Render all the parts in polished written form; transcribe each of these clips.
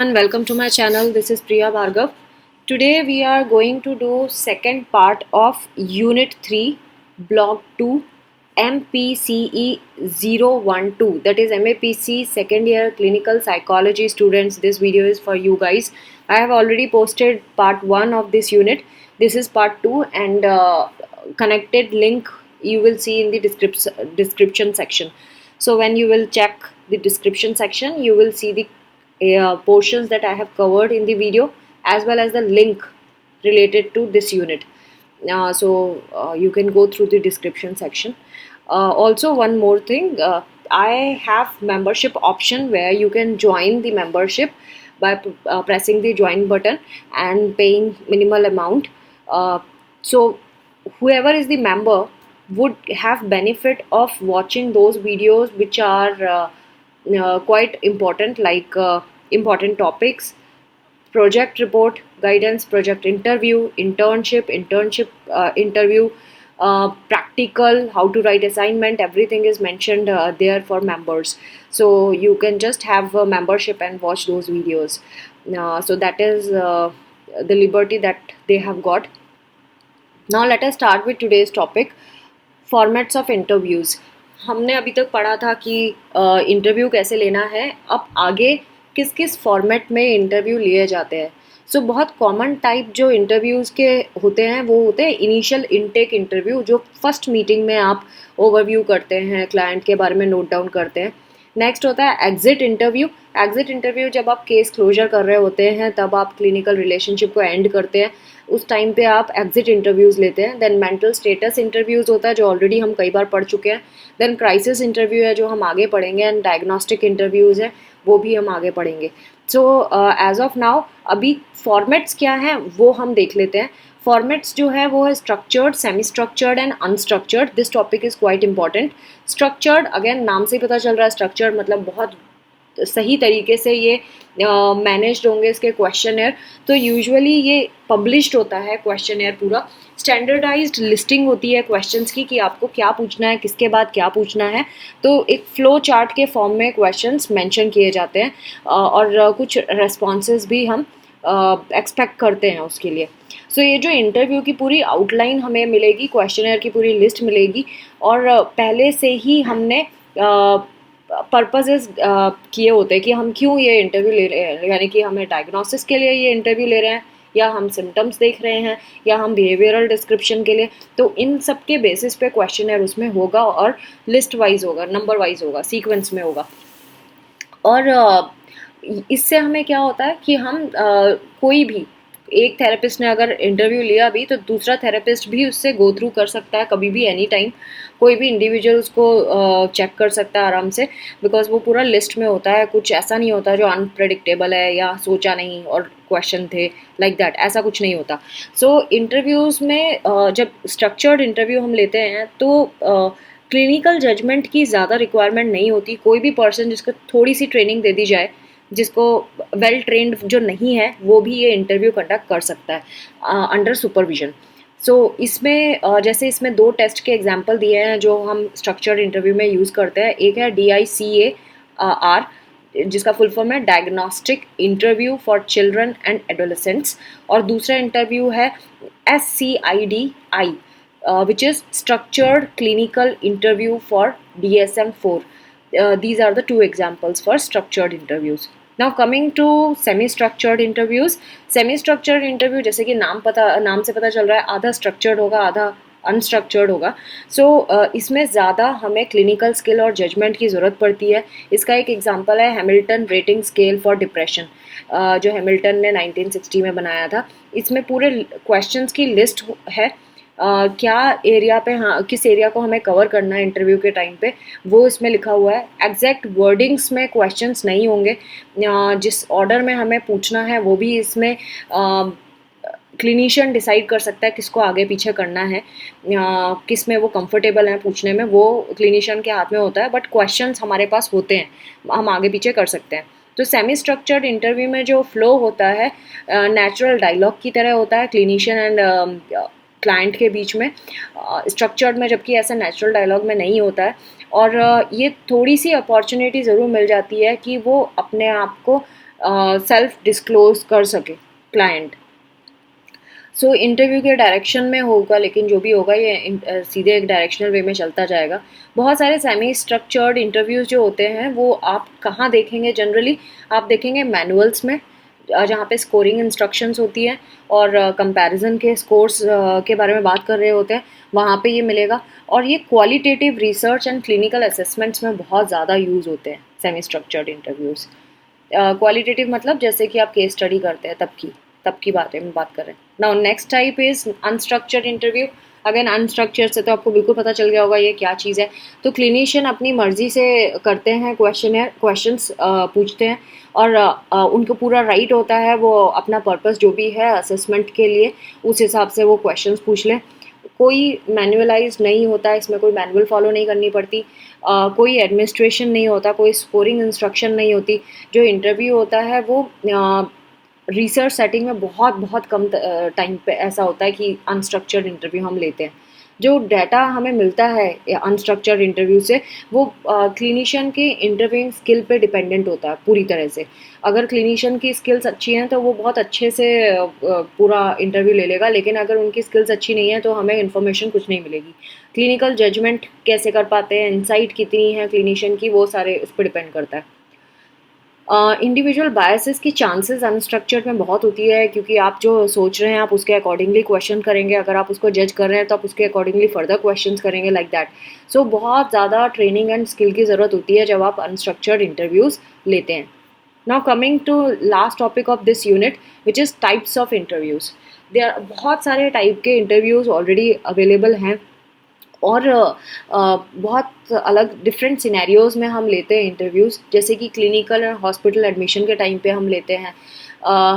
And welcome to my channel. This is Priya Bhargav. Today we are going to do second part of Unit 3, Block 2, MPCE 012. That is MAPC second year clinical psychology students. This video is for you guys. I have already posted part 1 of this unit. This is part 2 and connected link you will see in the description section. So when you will check the description section, you will see the portions that I have covered in the video as well as the link related to this unit. So you can go through the description section. Also, one more thing, I have membership option where you can join the membership by pressing the join button and paying minimal amount. So whoever is the member would have benefit of watching those videos which are quite important, like important topics, project report, guidance, project interview, internship interview, practical, how to write assignment, everything is mentioned there for members. So you can just have a membership and watch those videos. So that is the liberty that they have got. Now let us start with today's topic, formats of interviews. हमने अभी तक पढ़ा था कि interview कैसे लेना है. अब आगे किस किस फॉर्मेट में इंटरव्यू लिए जाते हैं. सो बहुत कॉमन टाइप जो इंटरव्यूज़ के होते हैं वो होते हैं इनिशियल इनटेक इंटरव्यू, जो फर्स्ट मीटिंग में आप ओवरव्यू करते हैं, क्लाइंट के बारे में नोट डाउन करते हैं. नेक्स्ट होता है एग्जिट इंटरव्यू. एग्जिट इंटरव्यू जब आप केस क्लोजर कर रहे होते हैं, तब आप क्लिनिकल रिलेशनशिप को एंड करते हैं, उस टाइम पे आप एग्जिट इंटरव्यूज़ लेते हैं. देन मेंटल स्टेटस इंटरव्यूज़ होता है जो ऑलरेडी हम कई बार पढ़ चुके हैं. देन क्राइसिस इंटरव्यू है जो हम आगे पढ़ेंगे, एंड डायग्नोस्टिक इंटरव्यूज़ है वो भी हम आगे पढ़ेंगे. सो एज ऑफ नाउ अभी फॉर्मेट्स क्या हैं वो हम देख लेते हैं. फॉर्मेट्स जो है वो है structured, semi structured and unstructured. This topic is quite important. Structured, again नाम से पता चल रहा है, स्ट्रक्चर्ड मतलब बहुत सही तरीके से ये मैनेज्ड होंगे इसके क्वेश्चन. तो यूजुअली ये पब्लिश्ड होता है क्वेश्चन पूरा. स्टैंडर्डाइज्ड लिस्टिंग होती है क्वेश्चंस की कि आपको क्या पूछना है, किसके बाद क्या पूछना है. तो एक फ्लो चार्ट के फॉर्म में क्वेश्चंस मेंशन किए जाते हैं और कुछ रेस्पॉन्सेज भी हम एक्सपेक्ट करते हैं उसके लिए. सो ये जो इंटरव्यू की पूरी आउटलाइन हमें मिलेगी, क्वेश्चनर की पूरी लिस्ट मिलेगी, और पहले से ही हमने पर्पसेस किए होते हैं कि हम क्यों ये इंटरव्यू ले रहे हैं. यानी कि हमें डायग्नोसिस के लिए ये इंटरव्यू ले रहे हैं, या हम सिम्टम्स देख रहे हैं, या हम बिहेवियरल डिस्क्रिप्शन के लिए. तो इन सब के बेसिस पे क्वेश्चनर उसमें होगा और लिस्ट वाइज होगा, नंबर वाइज होगा, सीक्वेंस में होगा. और इससे हमें क्या होता है कि हम कोई भी एक थेरेपिस्ट ने अगर इंटरव्यू लिया भी, तो दूसरा थेरेपिस्ट भी उससे गो थ्रू कर सकता है कभी भी, एनी टाइम. कोई भी इंडिविजुअल उसको चेक कर सकता है आराम से, बिकॉज वो पूरा लिस्ट में होता है. कुछ ऐसा नहीं होता जो अनप्रेडिक्टेबल है या सोचा नहीं और क्वेश्चन थे, लाइक दैट, ऐसा कुछ नहीं होता. सो इंटरव्यूज़ में जब स्ट्रक्चर्ड इंटरव्यू हम लेते हैं तो क्लिनिकल जजमेंट की ज़्यादा रिक्वायरमेंट नहीं होती. कोई भी पर्सन जिसको थोड़ी सी ट्रेनिंग दे दी जाए, जिसको वेल ट्रेंड जो नहीं है, वो भी ये इंटरव्यू कंडक्ट कर सकता है अंडर सुपरविजन. सो इसमें जैसे इसमें 2 टेस्ट के एग्जांपल दिए हैं जो हम स्ट्रक्चर्ड इंटरव्यू में यूज़ करते हैं. एक है DICAR, जिसका फुल फॉर्म है diagnostic interview for children and adolescents, और दूसरा इंटरव्यू है SCIDI, which is structured clinical interview for DSM-4. These are the 2 examples for structured interviews. Now coming to semi-structured interviews. Semi-structured interview जैसे कि नाम से पता चल रहा है, आधा structured होगा, आधा अनस्ट्रक्चर्ड होगा. सो इसमें ज़्यादा हमें क्लिनिकल स्किल और जजमेंट की ज़रूरत पड़ती है. इसका एक एग्जांपल है Hamilton rating scale for depression, जो हैमिल्टन ने 1960 में बनाया था. इसमें पूरे क्वेश्चंस की लिस्ट है. क्या एरिया पे, हाँ, किस एरिया को हमें कवर करना है इंटरव्यू के टाइम पे, वो इसमें लिखा हुआ है. एग्जैक्ट वर्डिंग्स में क्वेश्चंस नहीं होंगे. जिस ऑर्डर में हमें पूछना है वो भी इसमें क्लिनिशियन डिसाइड कर सकता है किसको आगे पीछे करना है, किस में वो कंफर्टेबल है पूछने में, वो क्लिनिशियन के हाथ में होता है. बट क्वेश्चंस हमारे पास होते हैं, हम आगे पीछे कर सकते हैं. तो सेमी स्ट्रक्चर्ड इंटरव्यू में जो फ्लो होता है नेचुरल डायलॉग की तरह होता है क्लिनिशियन एंड क्लाइंट के बीच में. स्ट्रक्चर्ड में जबकि ऐसा नेचुरल डायलॉग में नहीं होता है. और ये थोड़ी सी अपॉर्चुनिटी ज़रूर मिल जाती है कि वो अपने आप को सेल्फ डिस्क्लोज कर सके क्लाइंट। सो इंटरव्यू के डायरेक्शन में होगा, लेकिन जो भी होगा ये सीधे एक डायरेक्शनल वे में चलता जाएगा। बहुत सारे सेमी स्ट्रक्चर्ड इंटरव्यूज़ जो होते हैं वो आप कहाँ देखेंगे जनरली, आप देखेंगे मैनुअल्स में, जहाँ पे स्कोरिंग इंस्ट्रक्शंस होती हैं और कंपैरिजन के स्कोर्स के बारे में बात कर रहे होते हैं, वहाँ पे ये मिलेगा। और ये qualitative research and clinical assessments में बहुत ज़्यादा यूज़ होते हैं सेमी स्ट्रक्चर्ड इंटरव्यूज़। क्वालिटेटिव मतलब जैसे कि आप केस स्टडी करते हैं तब की बातें हम बात कर रहे हैं। Now next type is unstructured interview. Again unstructured से तो आपको बिल्कुल पता चल गया होगा ये क्या चीज़ है। तो क्लिनिशियन अपनी मर्जी से करते हैं, क्वेश्चंस पूछते हैं और उनको पूरा राइट होता है वो अपना पर्पस जो भी है असेसमेंट के लिए उस हिसाब से वो क्वेश्चंस पूछ लें। कोई मैनुअलाइज नहीं होता, इसमें कोई मैनुअल फॉलो नहीं करनी पड़ती, कोई एडमिनिस्ट्रेशन नहीं होता, कोई स्कोरिंग इंस्ट्रक्शन नहीं होती। जो इंटरव्यू होता है वो रिसर्च सेटिंग में बहुत बहुत कम टाइम पे ऐसा होता है कि अनस्ट्रक्चर्ड इंटरव्यू हम लेते हैं। जो डाटा हमें मिलता है अनस्ट्रक्चर्ड इंटरव्यू से वो क्लिनिशियन की इंटरव्यूइंग स्किल पे डिपेंडेंट होता है पूरी तरह से। अगर क्लिनिशियन की स्किल्स अच्छी हैं तो वो बहुत अच्छे से पूरा इंटरव्यू ले लेगा, लेकिन अगर उनकी स्किल्स अच्छी नहीं है तो हमें इन्फॉर्मेशन कुछ नहीं मिलेगी। क्लिनिकल जजमेंट कैसे कर पाते हैं, इंसाइट कितनी है क्लिनिशियन की, वो सारे उस पर डिपेंड करता है। इंडिविजुअल बायसेस की चांसेस अनस्ट्रक्चर्ड में बहुत होती है, क्योंकि आप जो सोच रहे हैं आप उसके अकॉर्डिंगली क्वेश्चन करेंगे, अगर आप उसको जज कर रहे हैं तो आप उसके अकॉर्डिंगली फर्दर क्वेश्चन करेंगे लाइक दैट। सो बहुत ज़्यादा ट्रेनिंग एंड स्किल की ज़रूरत होती है जब आप अनस्ट्रक्चर्ड इंटरव्यूज़ लेते हैं। Now coming to last topic of this unit which is types of interviews. बहुत सारे टाइप के इंटरव्यूज़ ऑलरेडी अवेलेबल हैं और बहुत अलग डिफरेंट सिनेरियोज़ में हम लेते हैं इंटरव्यूज़। जैसे कि क्लिनिकल और हॉस्पिटल एडमिशन के टाइम पे हम लेते हैं,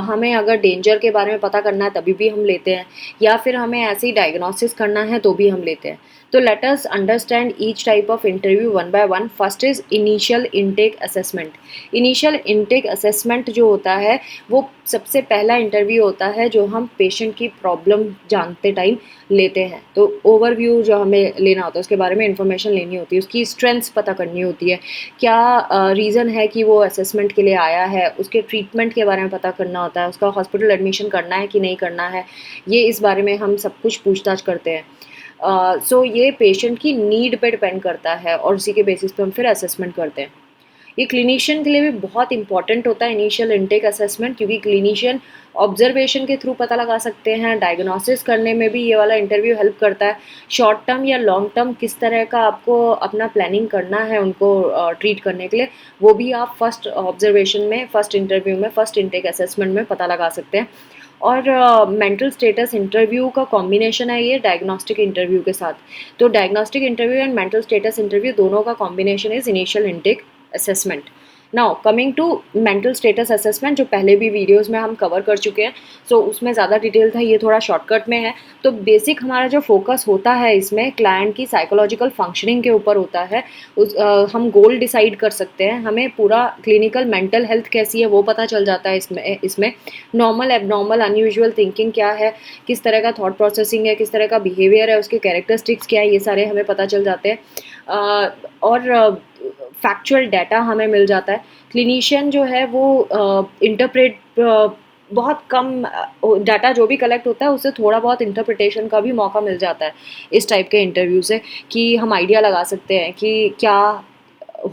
हमें अगर डेंजर के बारे में पता करना है तभी भी हम लेते हैं, या फिर हमें ऐसे ही डायग्नोसिस करना है तो भी हम लेते हैं। तो let us understand each type of interview one by one. First is initial intake assessment. Initial intake assessment जो होता है वो सबसे पहला इंटरव्यू होता है जो हम पेशेंट की प्रॉब्लम जानते टाइम लेते हैं। तो ओवरव्यू जो हमें लेना होता है, उसके बारे में इंफॉर्मेशन लेनी होती है, उसकी स्ट्रेंथ्स पता करनी होती है, क्या रीज़न है कि वो असेसमेंट के लिए आया है, उसके ट्रीटमेंट के बारे में पता करना होता है, उसका हॉस्पिटल एडमिशन करना है कि नहीं करना है, ये इस बारे में हम सब कुछ पूछताछ करते हैं। सो ये पेशेंट की नीड पे डिपेंड करता है और उसी के बेसिस पे हम फिर असेसमेंट करते हैं। ये क्लिनिशियन के लिए भी बहुत इंपॉर्टेंट होता है इनिशियल इनटेक असेसमेंट, क्योंकि क्लिनिशियन ऑब्जर्वेशन के थ्रू पता लगा सकते हैं, डायग्नोसिस करने में भी ये वाला इंटरव्यू हेल्प करता है। शॉर्ट टर्म या लॉन्ग टर्म किस तरह का आपको अपना प्लानिंग करना है उनको ट्रीट करने के लिए, वो भी आप फर्स्ट ऑब्जर्वेशन में, फर्स्ट इंटरव्यू में, फर्स्ट इनटेक असेसमेंट में पता लगा सकते हैं। और मेंटल स्टेटस इंटरव्यू का कॉम्बिनेशन है ये डायग्नोस्टिक इंटरव्यू के साथ। तो diagnostic interview and mental status interview दोनों का कॉम्बिनेशन is initial intake assessment. Now coming to mental status assessment, जो पहले भी वीडियोस में हम कवर कर चुके हैं, सो उसमें ज़्यादा डिटेल था, ये थोड़ा शॉर्टकट में है। तो बेसिक हमारा जो फोकस होता है इसमें क्लाइंट की साइकोलॉजिकल फंक्शनिंग के ऊपर होता है। हम गोल डिसाइड कर सकते हैं, हमें पूरा क्लिनिकल मेंटल हेल्थ कैसी है वो पता चल जाता है इसमें नॉर्मल, एबनॉर्मल, अनयूजुअल थिंकिंग क्या है, किस तरह का थॉट प्रोसेसिंग है, किस तरह का बिहेवियर है, उसके कैरेक्टरिस्टिक्स क्या है, ये सारे हमें पता चल जाते हैं। और फैक्चुअल डाटा हमें मिल जाता है। क्लिनिशियन जो है वो इंटरप्रेट बहुत कम डाटा जो भी कलेक्ट होता है उससे थोड़ा बहुत इंटरप्रिटेशन का भी मौका मिल जाता है इस टाइप के इंटरव्यू से, कि हम आइडिया लगा सकते हैं कि क्या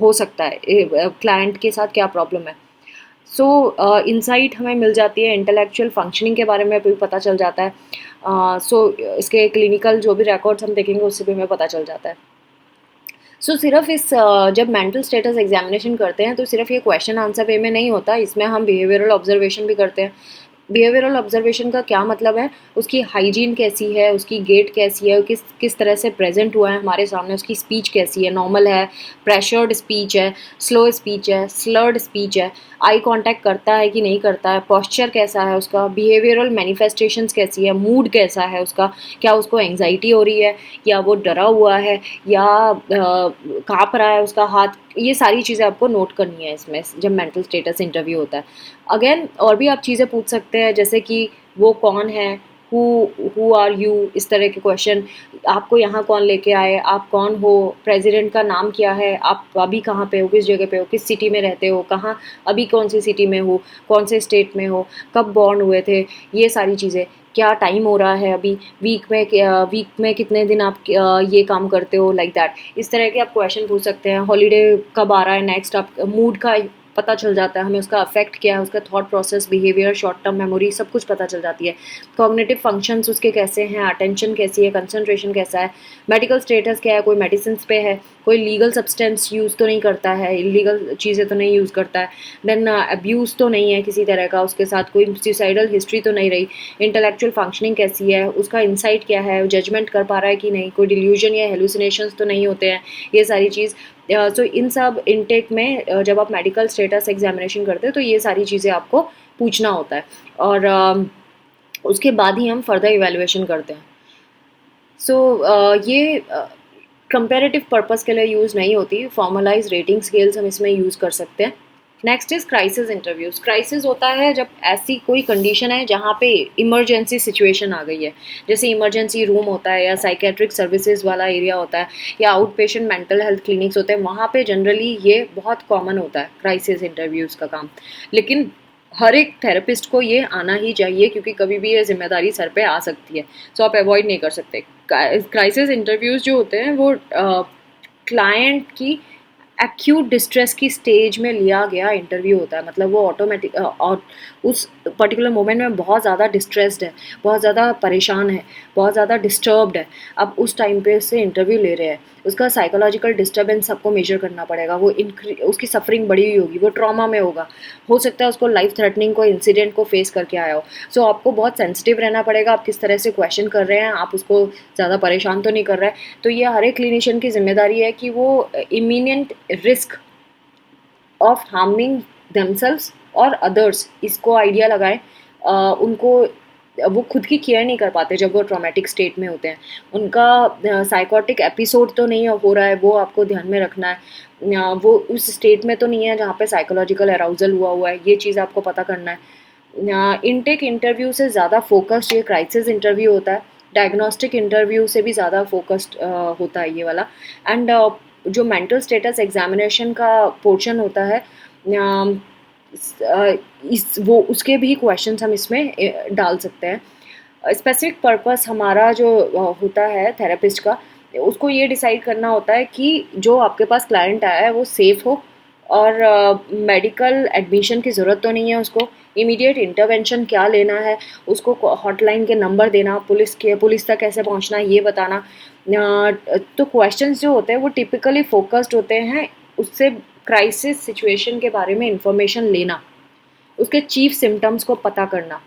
हो सकता है, क्लाइंट के साथ क्या प्रॉब्लम है। सो इंसाइट हमें मिल जाती है, इंटेलेक्चुअल फंक्शनिंग के बारे में भी पता चल जाता है। सो इसके क्लिनिकल जो भी रिकॉर्ड्स हम देखेंगे उससे भी हमें पता चल जाता है। सो सिर्फ इस जब मेंटल स्टेटस एग्जामिनेशन करते हैं तो सिर्फ ये क्वेश्चन आंसर वे में नहीं होता, इसमें हम बिहेवियरल ऑब्जर्वेशन भी करते हैं। बिहेवियरल ऑब्जर्वेशन का क्या मतलब है, उसकी हाइजीन कैसी है, उसकी गेट कैसी है, किस तरह से प्रेजेंट हुआ है हमारे सामने, उसकी स्पीच कैसी है, नॉर्मल है, प्रेशर्ड स्पीच है, स्लो स्पीच है, स्लर्ड स्पीच है, आई कांटेक्ट करता है कि नहीं करता है, पोस्चर कैसा है उसका, बिहेवियरल मैनिफेस्टेशंस कैसी है, मूड कैसा है उसका, क्या उसको एंग्जाइटी हो रही है या वो डरा हुआ है या काँप रहा है उसका हाथ, ये सारी चीज़ें आपको नोट करनी है इसमें जब मेंटल स्टेटस इंटरव्यू होता है। अगेन और भी आप चीज़ें पूछ सकते हैं, जैसे कि वो कौन है, हु आर यू, इस तरह के क्वेश्चन। आपको यहाँ कौन लेके आए, आप कौन हो, प्रेसिडेंट का नाम क्या है, आप अभी कहाँ पे हो, किस जगह पे हो, किस सिटी में रहते हो, कहाँ, अभी कौन सी सिटी में हो, कौन से स्टेट में हो, कब बॉर्न हुए थे, ये सारी चीज़ें। क्या टाइम हो रहा है अभी, वीक में कितने दिन आप ये काम करते हो, लाइक दैट। इस तरह के आप क्वेश्चन पूछ सकते हैं। हॉलीडे कब आ रहा है नेक्स्ट, आप मूड का पता चल जाता है हमें, उसका अफेक्ट क्या है, उसका thought process, behaviour, short term memory, सब कुछ पता चल जाती है। कॉग्निटिव फंक्शंस उसके कैसे हैं, अटेंशन कैसी है, कंसंट्रेशन कैसा है, मेडिकल स्टेटस क्या है, कोई मेडिसिन पे है, कोई लीगल सब्सटेंस यूज़ तो नहीं करता है, इलीगल चीज़ें तो नहीं यूज़ करता है, देन अब्यूज़ तो नहीं है किसी तरह का उसके साथ, कोई सुसाइडल हिस्ट्री तो नहीं रही, इंटेलेक्चुअल फंक्शनिंग कैसी है, उसका इंसाइट क्या है, जजमेंट कर पा रहा है कि नहीं, कोई डिल्यूजन या हेलुसिनेशंस तो नहीं होते हैं, ये सारी चीज़। सो इन सब इनटेक में जब आप मेडिकल स्टेटस एग्जामिनेशन करते हैं तो ये सारी चीज़ें आपको पूछना होता है, और उसके बाद ही हम फर्दर इवैल्यूएशन करते हैं। सो ये कंपेरेटिव पर्पस के लिए यूज़ नहीं होती, फॉर्मलाइज रेटिंग स्केल्स हम इसमें यूज़ कर सकते हैं। Next is crisis interviews. Crisis होता है जब ऐसी कोई कंडीशन है जहाँ पे इमरजेंसी सिचुएशन आ गई है, जैसे इमरजेंसी रूम होता है, या साइकेट्रिक सर्विसेज वाला एरिया होता है, या out patient mental health clinics होते हैं, वहाँ पे जनरली ये बहुत कॉमन होता है क्राइसिस इंटरव्यूज़ का काम। लेकिन हर एक थेरेपिस्ट को ये आना ही चाहिए, क्योंकि कभी भी ये जिम्मेदारी सर पे आ सकती है, सो आप अवॉइड नहीं कर सकते। क्राइसिस इंटरव्यूज़ जो होते हैं वो क्लाइंट की एक्यूट डिस्ट्रेस की स्टेज में लिया गया इंटरव्यू होता है। मतलब वो ऑटोमेटिक और उस पर्टिकुलर मोमेंट में बहुत ज़्यादा डिस्ट्रेस्ड है, बहुत ज़्यादा परेशान है, बहुत ज़्यादा डिस्टर्ब्ड है, अब उस टाइम पे उससे इंटरव्यू ले रहे हैं, उसका साइकोलॉजिकल डिस्टर्बेंस सबको मेजर करना पड़ेगा। वो उसकी सफरिंग बढ़ी हुई होगी, वो ट्रॉमा में होगा, हो सकता है उसको लाइफ थ्रेटनिंग कोई इंसिडेंट को फेस करके आया हो। सो आपको बहुत सेंसिटिव रहना पड़ेगा, आप किस तरह से क्वेश्चन कर रहे हैं, आप उसको ज़्यादा परेशान तो नहीं कर रहे हैं। तो ये हर एक क्लिनिशियन की जिम्मेदारी है कि वो immediate risk of harming themselves और अदर्स, इसको आइडिया लगाएं। उनको वो खुद की केयर नहीं कर पाते जब वो ट्रॉमेटिक स्टेट में होते हैं, उनका साइकोटिक एपिसोड तो नहीं हो रहा है, वो आपको ध्यान में रखना है। वो उस स्टेट में तो नहीं है जहाँ पे साइकोलॉजिकल अराउजल हुआ है, ये चीज़ आपको पता करना है। इनटेक इंटरव्यू से ज़्यादा फोकस्ड ये क्राइसिस इंटरव्यू होता है, डायग्नोस्टिक इंटरव्यू से भी ज़्यादा फोकस्ड होता है ये वाला। एंड जो मेंटल स्टेटस एग्जामिनेशन का पोर्शन होता है, वो उसके भी क्वेश्चंस हम इसमें डाल सकते हैं। स्पेसिफिक पर्पस हमारा जो होता है थेरेपिस्ट का, उसको ये डिसाइड करना होता है कि जो आपके पास क्लाइंट आया है वो सेफ हो, और मेडिकल एडमिशन की ज़रूरत तो नहीं है उसको, इमीडिएट इंटरवेंशन क्या लेना है, उसको हॉटलाइन के नंबर देना, पुलिस तक कैसे पहुंचना ये बताना। तो क्वेश्चंस जो होते हैं वो टिपिकली फोकस्ड होते हैं, उससे क्राइसिस सिचुएशन के बारे में इंफॉर्मेशन लेना, उसके चीफ सिम्टम्स को पता करना।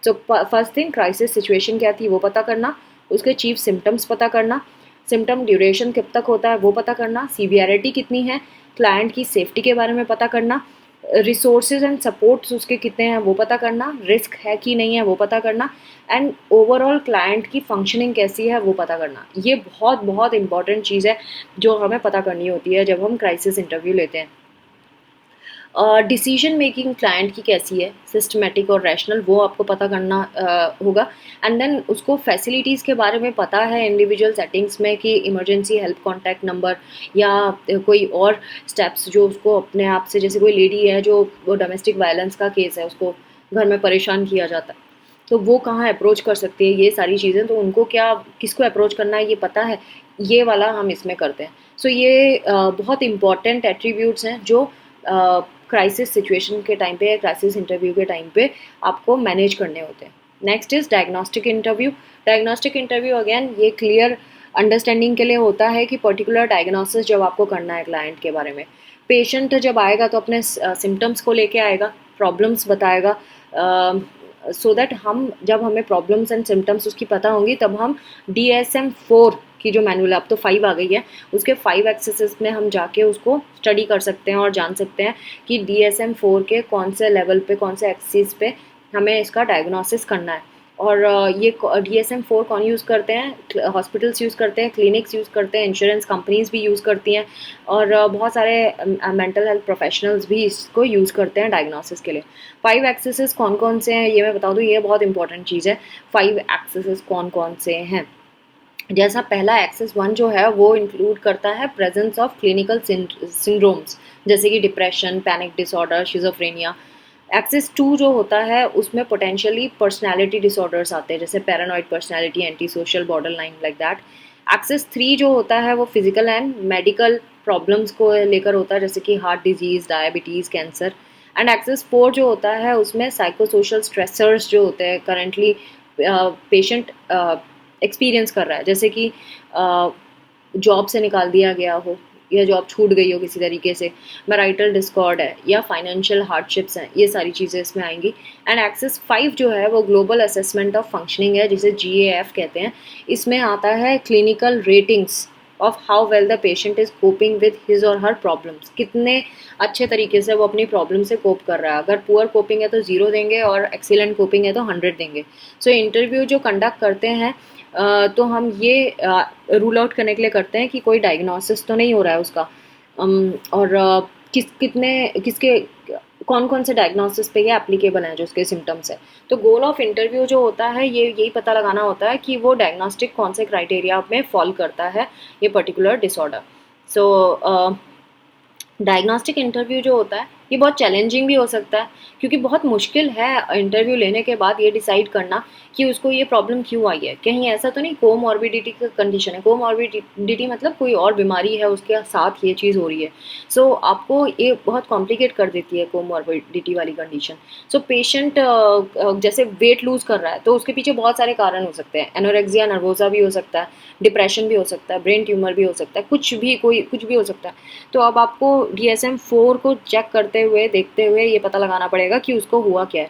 तो फर्स्ट थिंग क्राइसिस सिचुएशन क्या थी वो पता करना, उसके चीफ सिम्टम्स पता करना, सिम्टम ड्यूरेशन कब तक होता है वो पता करना, सीवियरिटी कितनी है, क्लाइंट की सेफ्टी के बारे में पता करना, रिसोर्सेज एंड सपोर्ट्स उसके कितने हैं वो पता करना, रिस्क है कि नहीं है वो पता करना, एंड ओवरऑल क्लाइंट की फंक्शनिंग कैसी है वो पता करना। ये बहुत बहुत इंपॉर्टेंट चीज़ है जो हमें पता करनी होती है जब हम क्राइसिस इंटरव्यू लेते हैं। डिसीजन मेकिंग क्लाइंट की कैसी है, सिस्टमेटिक और रैशनल, वो आपको पता करना होगा। एंड देन उसको फैसिलिटीज़ के बारे में पता है इंडिविजुअल सेटिंग्स में कि इमरजेंसी हेल्प कॉन्टैक्ट नंबर, या कोई और स्टेप्स जो उसको अपने आप से, जैसे कोई लेडी है जो वो डोमेस्टिक वायलेंस का केस है, उसको घर में परेशान किया जाता है, तो वो कहाँ अप्रोच कर सकती है, ये सारी चीज़ें, तो उनको क्या, किसको अप्रोच करना है ये पता है, ये वाला हम इसमें करते हैं। सो ये बहुत इंपॉर्टेंट एट्रीब्यूट्स हैं जो क्राइसिस सिचुएशन के टाइम पे या क्राइसिस इंटरव्यू के टाइम पे आपको मैनेज करने होते हैं। Next is diagnostic interview. Diagnostic interview again ये क्लियर अंडरस्टैंडिंग के लिए होता है कि पर्टिकुलर डायग्नोसिस जब आपको करना है क्लाइंट के बारे में। पेशेंट जब आएगा तो अपने सिम्टम्स को लेके आएगा, प्रॉब्लम्स बताएगा, सो दैट हम जब हमें प्रॉब्लम्स एंड सिम्टम्स उसकी पता होंगी तब हम DSM-4 की जो मैनुअल, अब तो 5 आ गई है, उसके 5 एक्सेसेस में हम जाके उसको स्टडी कर सकते हैं और जान सकते हैं कि DSM-4 के कौन से लेवल पे, कौन से एक्सिस पे हमें इसका डायग्नोसिस करना है। और ये DSM-4 कौन यूज़ करते हैं? हॉस्पिटल्स यूज़ करते हैं, क्लिनिक्स यूज़ करते हैं, इंश्योरेंस कंपनीज़ भी यूज़ करती हैं, और बहुत सारे मेंटल हेल्थ प्रोफेशनल्स भी इसको यूज़ करते हैं डायग्नोसिस के लिए। 5 एक्सेसेस कौन कौन से हैं ये मैं बता दूँ, ये बहुत इंपॉर्टेंट चीज़ है। 5 एक्सेसेस कौन कौन से हैं? जैसा पहला एक्सेस 1 जो है वो इंक्लूड करता है प्रेजेंस ऑफ क्लिनिकल सिंड्रोम्स, जैसे कि depression, panic disorder, schizophrenia. Axis 2 जो होता है उसमें पोटेंशियली पर्सनैलिटी डिसऑर्डर्स आते हैं, जैसे paranoid personality, anti social, border line, like that. Axis 3 जो होता है वो फिजिकल एंड मेडिकल प्रॉब्लम्स को लेकर होता है, जैसे कि heart disease, diabetes, cancer. And axis 4 जो होता है उसमें साइको सोशल स्ट्रेसर्स जो होते हैं करंटली पेशेंट एक्सपीरियंस कर रहा है, जैसे कि जॉब से निकाल दिया गया हो या जॉब छूट गई हो किसी तरीके से, मैरिटल डिस्कॉर्ड है या फाइनेंशियल हार्डशिप्स हैं, ये सारी चीज़ें इसमें आएंगी। एंड एक्सेस 5 जो है वो ग्लोबल असेसमेंट ऑफ फंक्शनिंग है, जिसे GAF कहते हैं। इसमें आता है clinical ratings of how well the patient is coping with his और हर प्रॉब्लम्स, कितने अच्छे तरीके से वो अपनी प्रॉब्लम से कोप कर रहा है। अगर पुअर कोपिंग है तो 0 देंगे और एक्सीलेंट कोपिंग है तो 100 देंगे। सो इंटरव्यू जो कंडक्ट करते हैं तो हम ये रूल आउट करने के लिए करते हैं कि कोई डायग्नोसिस तो नहीं हो रहा है उसका, और किसके कौन कौन से डायग्नोसिस पे ये एप्लीकेबल हैं जो उसके सिम्टम्स है। तो गोल ऑफ इंटरव्यू जो होता है ये यही पता लगाना होता है कि वो डायग्नोस्टिक कौन से क्राइटेरिया में फॉल करता है ये पर्टिकुलर डिसऑर्डर। सो डायग्नोस्टिक इंटरव्यू जो होता है ये बहुत चैलेंजिंग भी हो सकता है, क्योंकि बहुत मुश्किल है इंटरव्यू लेने के बाद ये डिसाइड करना कि उसको ये प्रॉब्लम क्यों आई है। कहीं ऐसा तो नहीं कोमॉर्बिडिटी का कंडीशन है, कोमॉर्बिडिटी मतलब कोई और बीमारी है उसके साथ ये चीज़ हो रही है। सो आपको ये बहुत कॉम्प्लिकेट कर देती है कोमॉर्बिडिटी वाली कंडीशन। सो पेशेंट जैसे वेट लूज़ कर रहा है तो उसके पीछे बहुत सारे कारण हो सकते हैं, एनोरेक्सिया नर्वोसा भी हो सकता है, डिप्रेशन भी हो सकता है, ब्रेन ट्यूमर भी हो सकता है, कुछ भी हो सकता है। तो अब आपको DSM-4 को चेक करते हुए देखते हुए ये पता लगाना पड़ेगा कि उसको हुआ क्या है।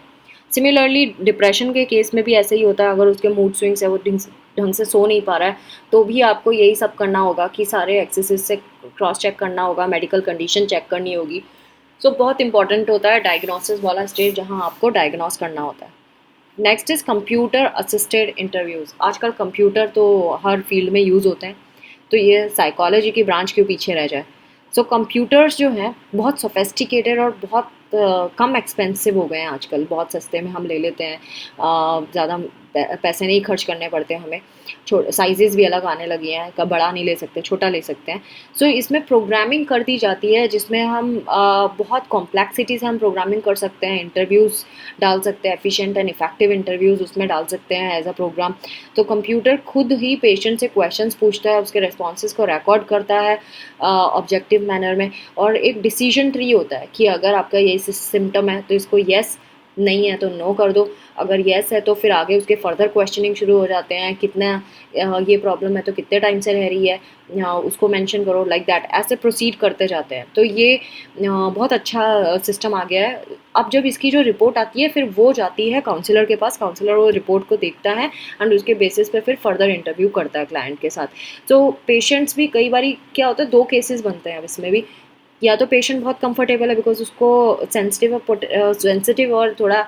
सिमिलरली डिप्रेशन के केस में भी ऐसे ही होता है, अगर उसके मूड स्विंग्स है, वो ढंग से सो नहीं पा रहा है, तो भी आपको यही सब करना होगा कि सारे एक्सेसेस से क्रॉस चेक करना होगा, मेडिकल कंडीशन चेक करनी होगी। सो बहुत इंपॉर्टेंट होता है डायग्नोसिस वाला स्टेज जहाँ आपको डायग्नोस करना होता है। Next is computer assisted interviews. आजकल कंप्यूटर तो हर फील्ड में यूज़ होते हैं, तो ये साइकोलॉजी की ब्रांच क्यों पीछे रह जाए। सो कंप्यूटर्स जो हैं बहुत सोफेस्टिकेटेड और बहुत कम एक्सपेंसिव हो गए हैं आजकल, बहुत सस्ते में हम ले लेते हैं, ज़्यादा पैसे नहीं खर्च करने पड़ते हमें। साइजेस भी अलग आने लगी हैं, कब बड़ा नहीं ले सकते, छोटा ले सकते हैं। सो इसमें प्रोग्रामिंग कर दी जाती है जिसमें हम बहुत कॉम्प्लेक्सिटी से हम प्रोग्रामिंग कर सकते हैं, इंटरव्यूज़ डाल सकते हैं, एफिशिएंट एंड इफेक्टिव इंटरव्यूज़ उसमें डाल सकते हैं एज अ प्रोग्राम। तो कंप्यूटर खुद ही पेशेंट से क्वेश्चंस पूछता है, उसके रेस्पॉन्सेज को रिकॉर्ड करता है ऑब्जेक्टिव मैनर में, और एक डिसीजन ट्री होता है कि अगर आपका ये सिम्टम है तो इसको येस, नहीं है तो नो कर दो। अगर येस है तो फिर आगे उसके फर्दर क्वेश्चनिंग शुरू हो जाते हैं, कितना ये प्रॉब्लम है तो कितने टाइम से रह रही है, उसको मेंशन करो, लाइक दैट, ऐसे प्रोसीड करते जाते हैं। तो ये बहुत अच्छा सिस्टम आ गया है। अब जब इसकी जो रिपोर्ट आती है फिर वो जाती है काउंसलर के पास, काउंसलर वो रिपोर्ट को देखता है एंड उसके बेसिस पे फिर फर्दर इंटरव्यू करता है क्लाइंट के साथ। तो पेशेंट्स भी कई बारी क्या होता है, 2 केसेस बनते हैं अब इसमें भी। या तो पेशेंट बहुत कंफर्टेबल है बिकॉज उसको सेंसिटिव और थोड़ा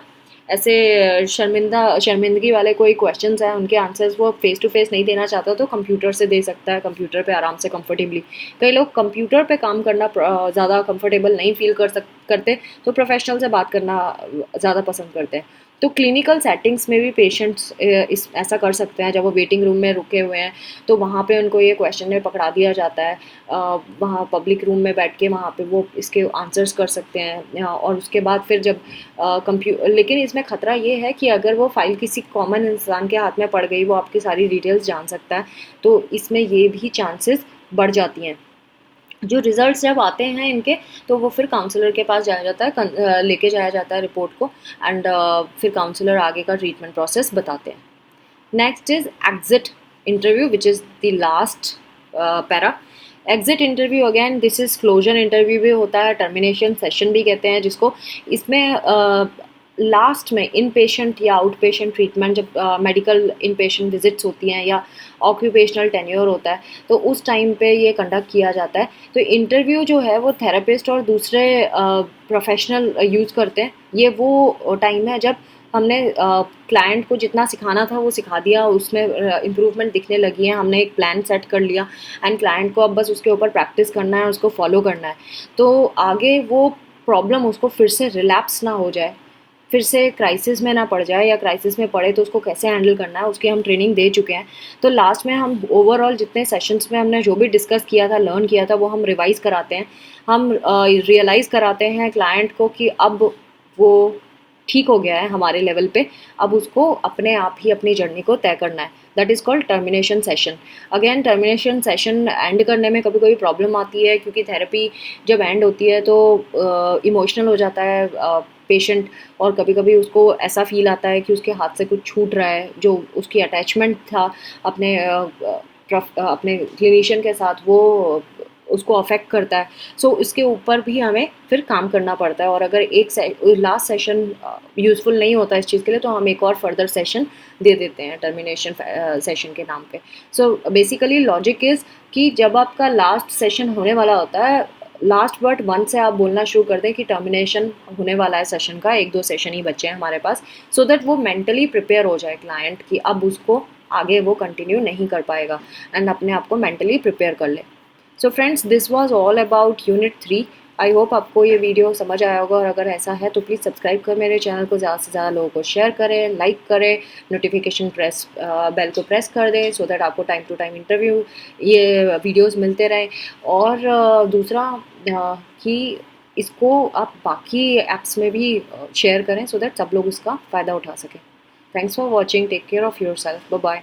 ऐसे शर्मिंदगी वाले कोई क्वेश्चंस हैं, उनके आंसर्स वो फेस टू फेस नहीं देना चाहता तो कंप्यूटर से दे सकता है, कंप्यूटर पे आराम से कंफर्टेबली। कई लोग कंप्यूटर पे काम करना ज़्यादा कंफर्टेबल नहीं फील करते, तो प्रोफेशनल से बात करना ज़्यादा पसंद करते हैं। तो क्लिनिकल सेटिंग्स में भी पेशेंट्स ऐसा कर सकते हैं, जब वो वेटिंग रूम में रुके हुए हैं तो वहाँ पे उनको ये क्वेश्चन पकड़ा दिया जाता है, वहाँ पब्लिक रूम में बैठ के वहाँ पे वो इसके आंसर्स कर सकते हैं। और उसके बाद फिर जब लेकिन इसमें ख़तरा ये है कि अगर वो फाइल किसी कॉमन इंसान के हाथ में पड़ गई, वो आपकी सारी डिटेल्स जान सकता है, तो इसमें ये भी चांसेस बढ़ जाती हैं। जो रिजल्ट्स जब आते हैं इनके तो वो फिर काउंसलर के पास जाया जाता है, लेके जाया जाता है रिपोर्ट को, एंड फिर काउंसलर आगे का ट्रीटमेंट प्रोसेस बताते हैं। Next is exit interview which is the last para. Exit interview again this is closure interview भी होता है, टर्मिनेशन सेशन भी कहते हैं जिसको। इसमें लास्ट में इन पेशेंट या आउट पेशेंट ट्रीटमेंट, जब मेडिकल इन पेशेंट विजिट्स होती हैं या ऑक्यूपेशनल टेन्योर होता है, तो उस टाइम पे ये कंडक्ट किया जाता है। तो इंटरव्यू जो है वो थेरेपिस्ट और दूसरे प्रोफेशनल यूज़ करते हैं। ये वो टाइम है जब हमने क्लाइंट को जितना सिखाना था वो सिखा दिया, उसमें इम्प्रूवमेंट दिखने लगी है, हमने एक प्लान सेट कर लिया एंड क्लाइंट को अब बस उसके ऊपर प्रैक्टिस करना है, उसको फॉलो करना है। तो आगे वो प्रॉब्लम उसको फिर से रिलैप्स ना हो जाए, फिर से क्राइसिस में ना पड़ जाए, या क्राइसिस में पड़े तो उसको कैसे हैंडल करना है उसकी हम ट्रेनिंग दे चुके हैं। तो लास्ट में हम ओवरऑल जितने सेशंस में हमने जो भी डिस्कस किया था, लर्न किया था, वो हम रिवाइज कराते हैं। हम रियलाइज़ कराते हैं क्लाइंट को कि अब वो ठीक हो गया है हमारे लेवल पे, अब उसको अपने आप ही अपनी जर्नी को तय करना है। That is called termination session. Again termination session and करने में कभी कभी प्रॉब्लम आती है, क्योंकि थेरेपी जब एंड होती है तो इमोशनल हो जाता है पेशेंट, और कभी कभी उसको ऐसा फील आता है कि उसके हाथ से कुछ छूट रहा है, जो उसकी अटैचमेंट था अपने अपने क्लिनिशियन के साथ, वो उसको अफेक्ट करता है। सो इसके ऊपर भी हमें फिर काम करना पड़ता है, और अगर एक लास्ट सेशन यूज़फुल नहीं होता इस चीज़ के लिए, तो हम एक और फर्दर सेशन दे देते हैं टर्मिनेशन सेशन के नाम पे। सो बेसिकली लॉजिक इज़ कि जब आपका लास्ट सेशन होने वाला होता है, लास्ट वर्ड 1 से आप बोलना शुरू कर दें कि टर्मिनेशन होने वाला है सेशन का, 1-2 सेशन ही बचे हैं हमारे पास, सो दैट वो मेंटली प्रिपेयर हो जाए क्लाइंट कि अब उसको आगे वो कंटिन्यू नहीं कर पाएगा, एंड अपने आप को मेंटली प्रिपेयर कर ले। So friends, this was all about unit 3। I hope आपको ये वीडियो समझ आया होगा, और अगर ऐसा है तो प्लीज़ सब्सक्राइब कर मेरे चैनल को, ज़्यादा से ज़्यादा लोगों को शेयर करें, लाइक करें, नोटिफिकेशन प्रेस बेल को प्रेस कर दें, सो दैट आपको टाइम टू टाइम इंटरव्यू ये वीडियोस मिलते रहें। और दूसरा कि इसको आप बाकी ऐप्स में भी शेयर करें, सो दैट सब लोग इसका फ़ायदा उठा सकें। Thanks for watching, take care of yourself, bye bye.